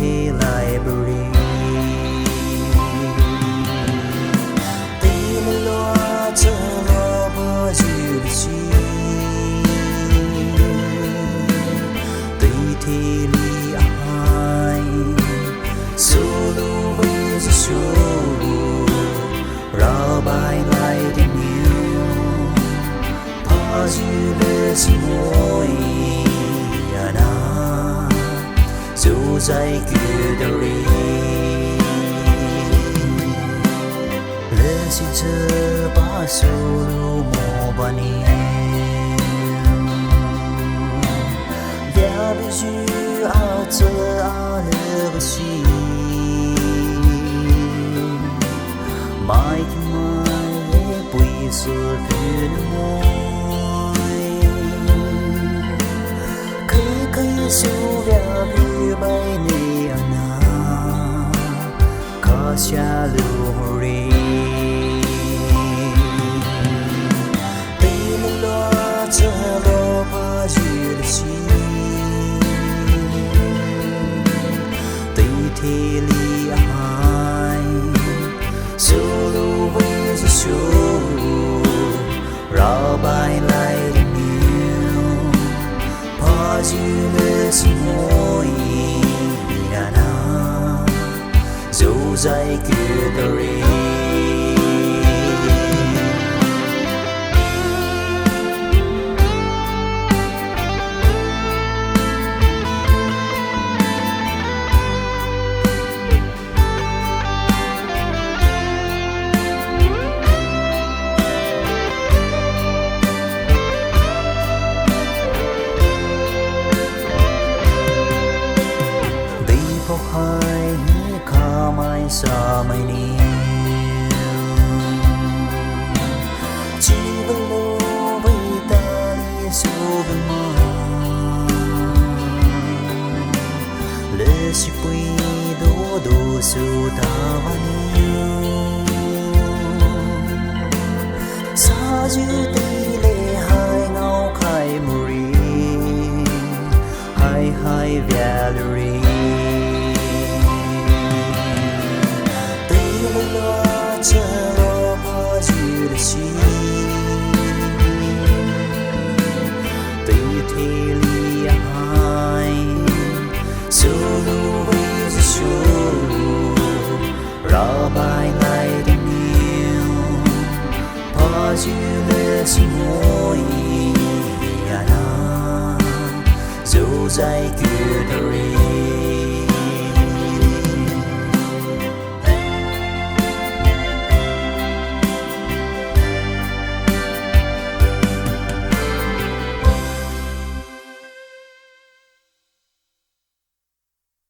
thi library tin loa cho lo bơ dư chi tùy thi li ai solo với số ra bài lại đến nhiều ta dư lệ môi na dù dây kia đời lệ xin chờ ba solo mô bani ya bi ju a chờ a lệ bờ chi mai mai bùi sơ phiền môi cứ su vẽ vì bay nề na có cha lưu ri tin lo cho lo ba duyên chi tình thi li ai solo với số ra bài lại nhiều pa duyên môi na dù dây kia đời hai kha mai sa mai ni chỉ vẫn lo với ta đi số bên mà lệ si pui do do su ta vani sa dư ti lệ hai ngao khai muri hai hai Valerie cho lo ba dư chi tình thi li ai solo với số ra bài lại đến nhiều ba dư môi na dù dây kia đời